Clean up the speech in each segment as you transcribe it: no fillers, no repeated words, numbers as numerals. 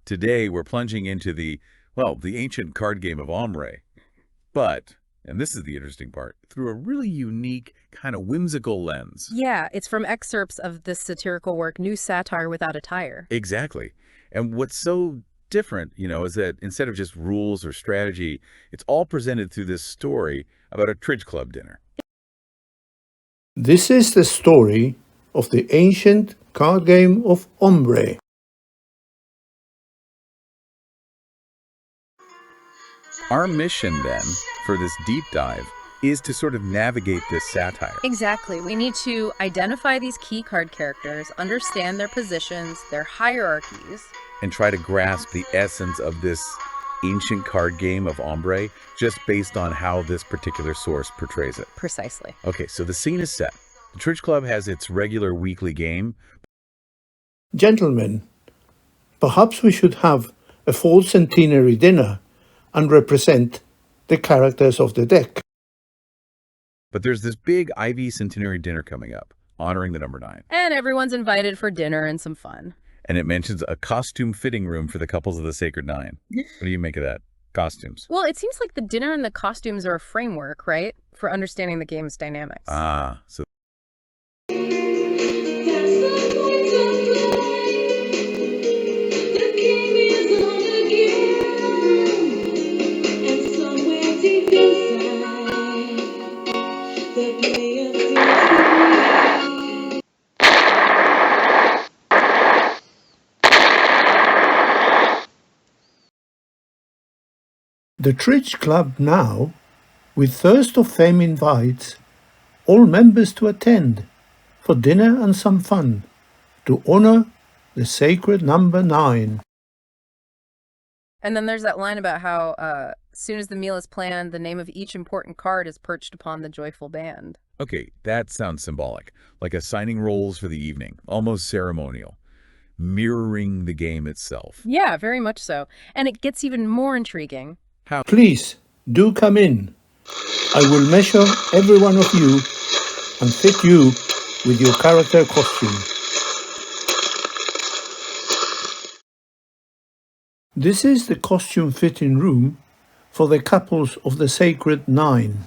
Today, we're plunging into the ancient card game of Hombre. But, and this is the interesting part, through a really unique, kind of whimsical lens. Yeah, it's from excerpts of this satirical work, New Satire Without a Tire. Exactly. And what's so different, is that instead of just rules or strategy, it's all presented through this story about a Tridge Club dinner. This is the story of the ancient card game of Hombre. Our mission, then, for this deep dive is to sort of navigate this satire. Exactly. We need to identify these key card characters, understand their positions, their hierarchies, And try to grasp the essence of this ancient card game of Hombre just based on how this particular source portrays it. Precisely. Okay, so the scene is set. The Tridge Club has its regular weekly game. Gentlemen, perhaps we should have a full centenary dinner and represent the characters of the deck. But there's this big Ivy centenary dinner coming up, honoring the number 9. And everyone's invited for dinner and some fun. And it mentions a costume fitting room for the couples of the Sacred 9. What do you make of that? Costumes. Well, it seems like the dinner and the costumes are a framework, right? For understanding the game's dynamics. So The Tridge Club now, with thirst of fame, invites all members to attend for dinner and some fun to honor the sacred number 9. And then there's that line about how as soon as the meal is planned, the name of each important card is perched upon the joyful band. okay, that sounds symbolic, like assigning roles for the evening, almost ceremonial, mirroring the game itself. Yeah, very much so. And it gets even more intriguing. Please do come in. I will measure every one of you and fit you with your character costume. This is the costume fitting room for the couples of the Sacred 9.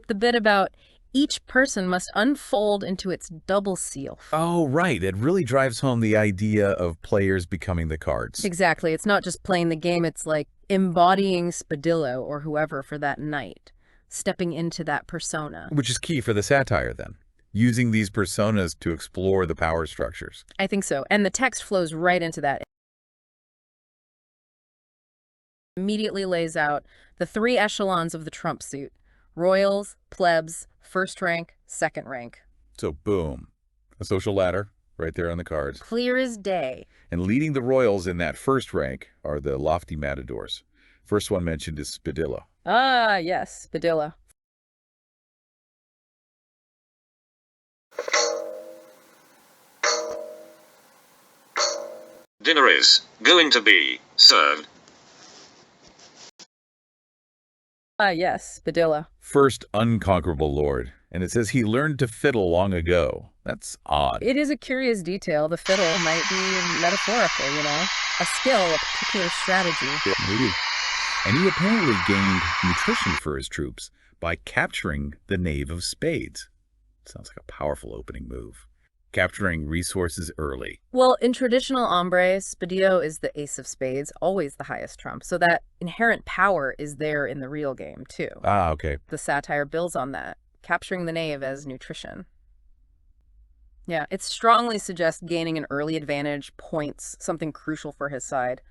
The bit about each person must unfold into its double self. Oh, right. It really drives home the idea of players becoming the cards. Exactly. It's not just playing the game, it's like embodying Spadillo or whoever for that night, stepping into that persona. Which is key for the satire, then. Using these personas to explore the power structures. I think so. And the text flows right into that. Immediately lays out the 3 echelons of the Trump suit. Royals, plebs, first rank, second rank. So, boom. A social ladder right there on the cards. Clear as day. And leading the royals in that first rank are the lofty matadors. First one mentioned is Spadillo. Ah, yes, Spadillo. Dinner is going to be served. Ah, yes, Spadillo. First unconquerable lord. And it says he learned to fiddle long ago. That's odd. It is a curious detail. The fiddle might be metaphorical, a skill, a particular strategy. Yeah, maybe. And he apparently gained nutrition for his troops by capturing the Knave of Spades. Sounds like a powerful opening move. Capturing resources early. Well, in traditional Hombre, Spadillo is the ace of spades, always the highest trump. So that inherent power is there in the real game, too. Ah, okay. The satire builds on that, capturing the knave as nutrition. Yeah, it strongly suggests gaining an early advantage, points, something crucial for his side.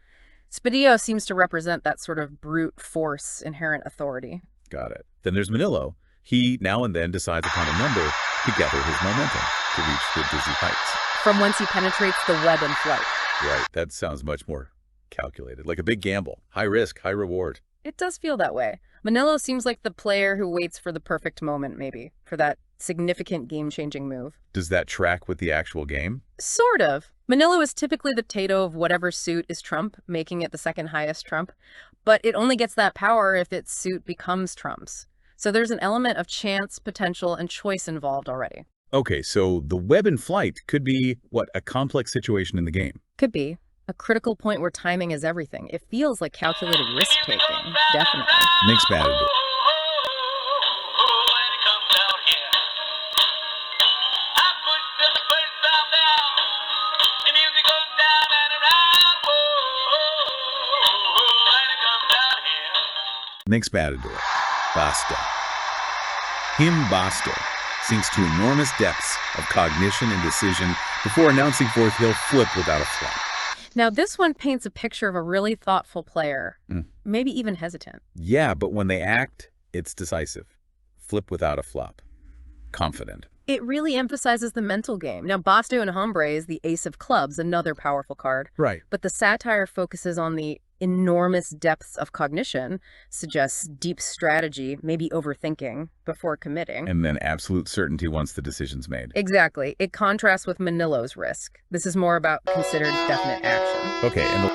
Spadillo seems to represent that sort of brute force, inherent authority. Got it. Then there's Manilo. He now and then decides upon a number to gather his momentum to reach the dizzy heights. From whence he penetrates the web in flight. Right, that sounds much more calculated, like a big gamble. High risk, high reward. It does feel that way. Manilo seems like the player who waits for the perfect moment, maybe, for that significant game-changing move. Does that track with the actual game? Sort of. Manilo is typically the potato of whatever suit is trump, making it the second highest trump, but it only gets that power if its suit becomes trumps. So there's an element of chance, potential, and choice involved already. Okay, so the web in flight could be, what, a complex situation in the game. Could be. A critical point where timing is everything. It feels like calculated risk-taking, definitely. Mixed matador. Mixed matador. Basto. Him Basto sinks to enormous depths of cognition and decision before announcing forth he'll flip without a flop. Now, this one paints a picture of a really thoughtful player, maybe even hesitant. Yeah, but when they act, it's decisive. Flip without a flop. Confident. It really emphasizes the mental game. Now, Basto and Hombre is the ace of clubs, another powerful card. Right. But the satire focuses on the enormous depths of cognition, suggests deep strategy, maybe overthinking before committing. And then absolute certainty once the decision's made. Exactly. It contrasts with Manilo's risk. This is more about considered definite action. Okay, and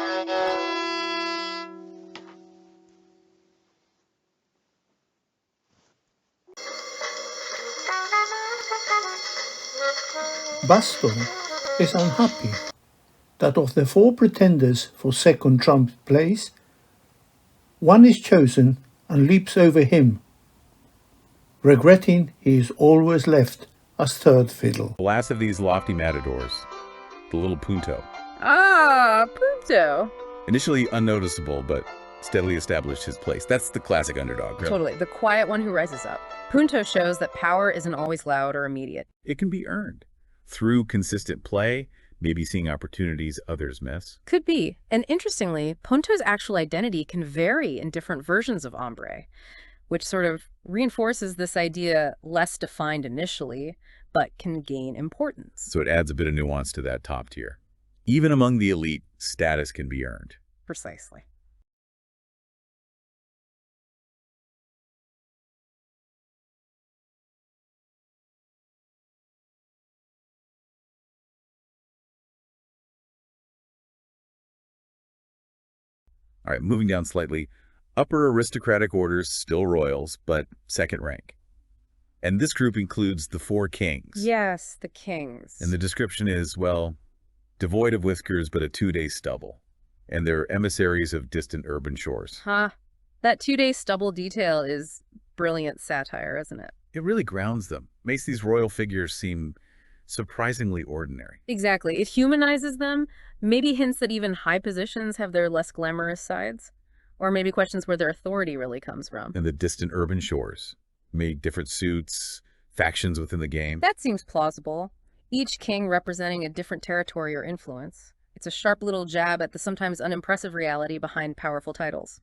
Basto is unhappy that of the 4 pretenders for second trump place, one is chosen and leaps over him, regretting he is always left as third fiddle. the last of these lofty matadors, the little punto. Ah, Punto. Initially unnoticeable, but steadily established his place. That's the classic underdog. Totally. The quiet one who rises up. Punto shows that power isn't always loud or immediate. It can be earned through consistent play, maybe seeing opportunities others miss. Could be. And interestingly, Punto's actual identity can vary in different versions of Hombre, which sort of reinforces this idea less defined initially, but can gain importance. So it adds a bit of nuance to that top tier. Even among the elite, status can be earned. Precisely. All right, moving down slightly. Upper aristocratic orders, still royals, but second rank. And this group includes the 4 kings. Yes, the kings. And the description is, well, devoid of whiskers but a 2-day stubble. And they're emissaries of distant urban shores. Huh. That 2-day stubble detail is brilliant satire, isn't it? It really grounds them, makes these royal figures seem surprisingly ordinary. Exactly. It humanizes them, maybe hints that even high positions have their less glamorous sides, or maybe questions where their authority really comes from. And the distant urban shores, made different suits, factions within the game. That seems plausible. Each king representing a different territory or influence. It's a sharp little jab at the sometimes unimpressive reality behind powerful titles.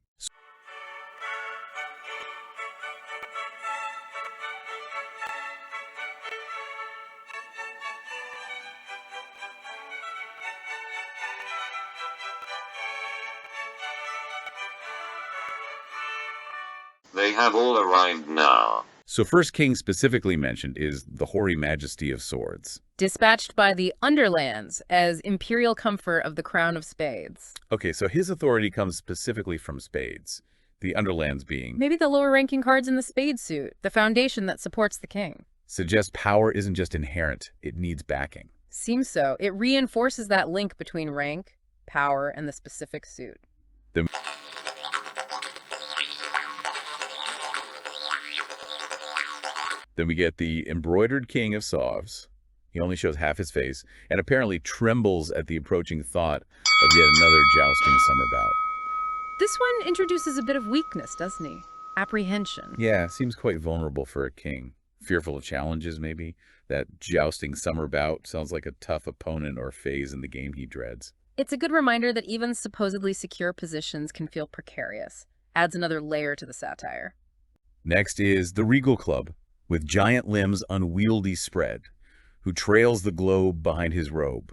They have all arrived now. So first king specifically mentioned is the hoary majesty of swords. Dispatched by the Underlands as imperial comfort of the crown of spades. Okay, so his authority comes specifically from spades, the underlands being... Maybe the lower ranking cards in the spade suit, the foundation that supports the king. Suggests power isn't just inherent, it needs backing. Seems so. It reinforces that link between rank, power, and the specific suit. Then we get the embroidered king of Sauves. He only shows half his face, and apparently trembles at the approaching thought of yet another jousting summer bout. This one introduces a bit of weakness, doesn't he? Apprehension. Yeah, seems quite vulnerable for a king. Fearful of challenges, maybe? That jousting summer bout sounds like a tough opponent or phase in the game he dreads. It's a good reminder that even supposedly secure positions can feel precarious. Adds another layer to the satire. Next is the Regal Club, with giant limbs unwieldy spread, who trails the globe behind his robe.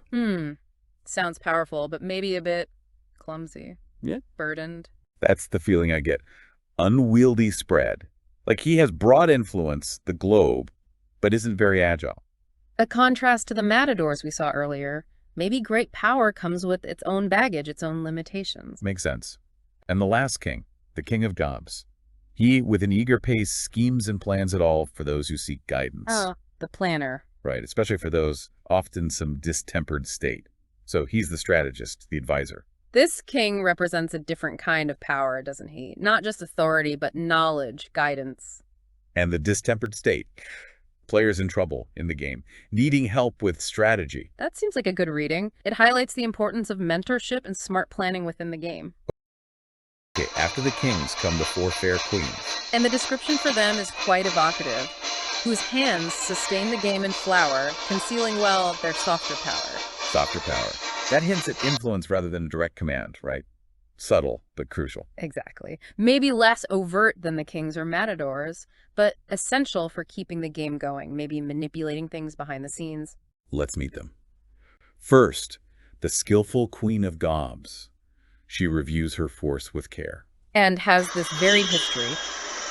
Sounds powerful, but maybe a bit clumsy. Yeah. Burdened. That's the feeling I get. Unwieldy spread. Like he has broad influence, the globe, but isn't very agile. A contrast to the matadors we saw earlier, Maybe great power comes with its own baggage, its own limitations. Makes sense. And the last king, the king of gobs. He, with an eager pace, schemes and plans it all for those who seek guidance. Oh, the planner. Right, especially for those often some distempered state. So he's the strategist, the advisor. This king represents a different kind of power, doesn't he? Not just authority, but knowledge, guidance. And the distempered state. Players in trouble in the game, needing help with strategy. That seems like a good reading. It highlights the importance of mentorship and smart planning within the game. Okay, after the kings come the four fair queens. And the description for them is quite evocative. Whose hands sustain the game in flower, concealing well their softer power. Softer power. That hints at influence rather than direct command, right? Subtle, but crucial. Exactly. Maybe less overt than the kings or matadors, but essential for keeping the game going, maybe manipulating things behind the scenes. Let's meet them. First, the skillful queen of gobs. She reviews her force with care. And has this varied history,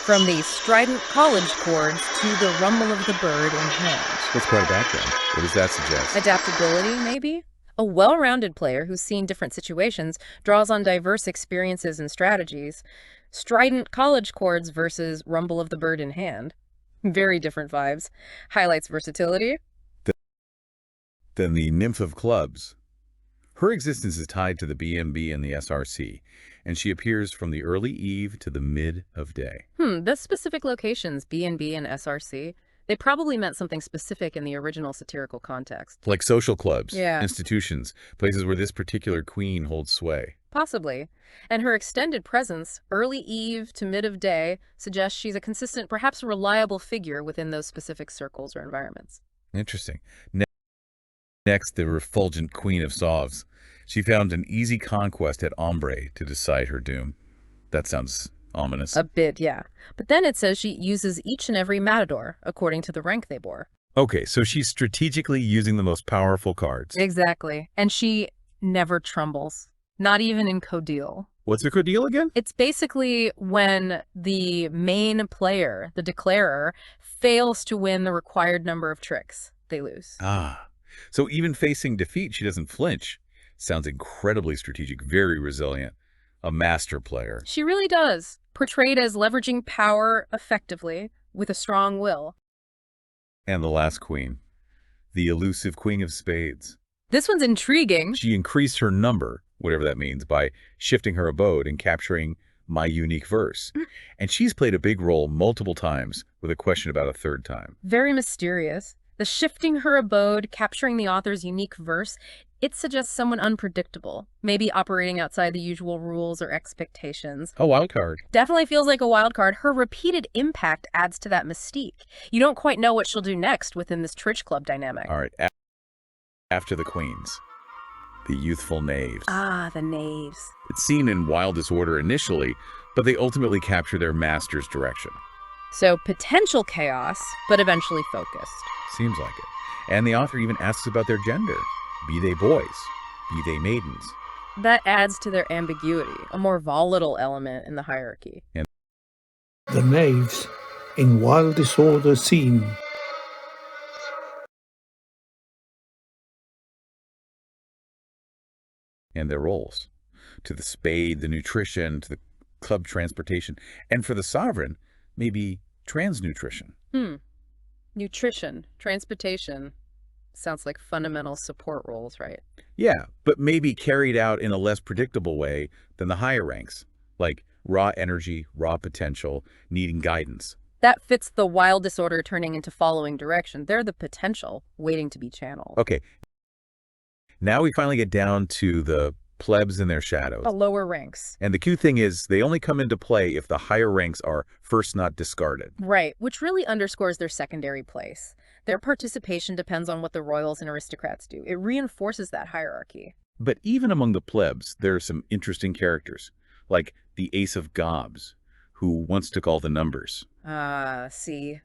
from the strident college chords to the rumble of the bird in hand. That's quite a background. What does that suggest? Adaptability, maybe? A well-rounded player who's seen different situations draws on diverse experiences and strategies. Strident college chords versus rumble of the bird in hand. Very different vibes. Highlights versatility. Then the nymph of clubs. Her existence is tied to the BMB and the SRC, and she appears from the early eve to the mid of day. The specific locations, B&B and SRC, they probably meant something specific in the original satirical context. Like social clubs, Yeah. institutions, places where this particular queen holds sway. Possibly. And her extended presence, early eve to mid of day, suggests she's a consistent, perhaps reliable figure within those specific circles or environments. Interesting. Next, the refulgent queen of Sauves. She found an easy conquest at Hombre to decide her doom. That sounds ominous. A bit, yeah. But then it says she uses each and every matador, according to the rank they bore. Okay, so she's strategically using the most powerful cards. Exactly. And she never trembles. Not even in Codil. What's a Codil again? It's basically when the main player, the declarer, fails to win the required number of tricks. They lose. Ah, so even facing defeat, she doesn't flinch. Sounds incredibly strategic, very resilient. A master player. She really does. Portrayed as leveraging power effectively with a strong will. And the last queen, the elusive queen of spades. This one's intriguing. She increased her number, whatever that means, by shifting her abode and capturing my unique verse. And she's played a big role multiple times with a question about a third time. Very mysterious. The shifting her abode, capturing the author's unique verse, it suggests someone unpredictable, maybe operating outside the usual rules or expectations. A wild card. Definitely feels like a wild card. Her repeated impact adds to that mystique. You don't quite know what she'll do next within this Tridge Club dynamic. All right, after the queens, the youthful knaves. Ah, the knaves. It's seen in wild disorder initially, but they ultimately capture their master's direction. So potential chaos, but eventually focused. Seems like it. And the author even asks about their gender. Be they boys, be they maidens. That adds to their ambiguity, a more volatile element in the hierarchy. The knaves in wild disorder seem. And their roles. To the spade, the nutrition, to the club transportation. And for the sovereign, maybe transnutrition. Nutrition, transportation. Sounds like fundamental support roles, right? Yeah, but maybe carried out in a less predictable way than the higher ranks, like raw energy, raw potential, needing guidance. That fits the wild disorder turning into following direction. They're the potential waiting to be channeled. Okay, now we finally get down to the plebs and their shadows. The lower ranks. And the cute thing is they only come into play if the higher ranks are first not discarded. Right, which really underscores their secondary place. Their participation depends on what the royals and aristocrats do. It reinforces that hierarchy. But even among the plebs, there are some interesting characters, like the Ace of Gobs, who once took all the numbers. See.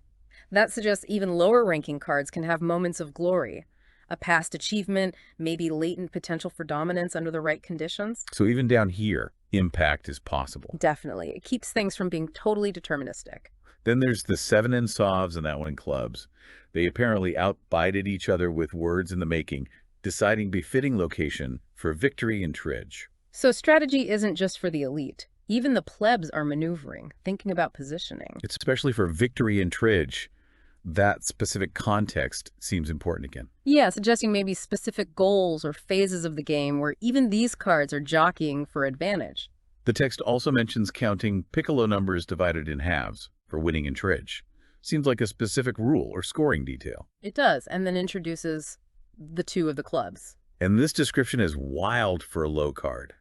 That suggests even lower ranking cards can have moments of glory. A past achievement, maybe latent potential for dominance under the right conditions. So even down here, impact is possible. Definitely. It keeps things from being totally deterministic. Then there's the 7 in Sauves and that one in clubs. They apparently outbided each other with words in the making, deciding befitting location for victory in Tridge. So strategy isn't just for the elite. Even the plebs are maneuvering, thinking about positioning. It's especially for victory in Tridge. That specific context seems important again. Yeah, suggesting maybe specific goals or phases of the game where even these cards are jockeying for advantage. The text also mentions counting piccolo numbers divided in halves for winning in Tridge. Seems like a specific rule or scoring detail. It does, and then introduces the two of the clubs. And this description is wild for a low card.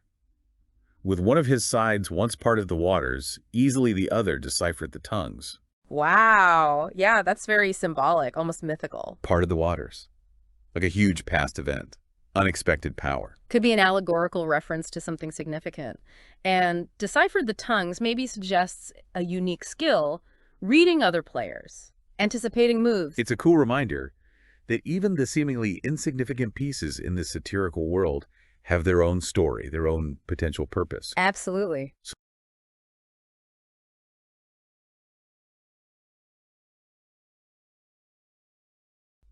With one of his sides once part of the waters, easily the other deciphered the tongues. Wow. Yeah, that's very symbolic, almost mythical. Part of the waters. Like a huge past event. Unexpected power. Could be an allegorical reference to something significant. And deciphered the tongues maybe suggests a unique skill, reading other players, anticipating moves. It's a cool reminder that even the seemingly insignificant pieces in this satirical world have their own story, their own potential purpose. Absolutely.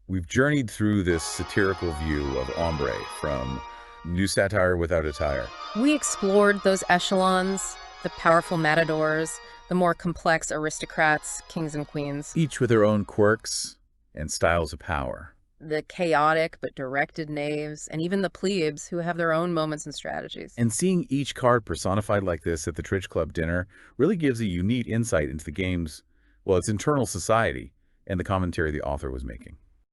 We've journeyed through this satirical view of Hombre from new satire without attire. We explored those echelons, the powerful matadors, the more complex aristocrats, kings and queens, Each with their own quirks and styles of power. the chaotic but directed knaves, and even the plebs who have their own moments and strategies. And seeing each card personified like this at the Tridge Club dinner really gives a unique insight into the game's, well, its internal society and the commentary the author was making.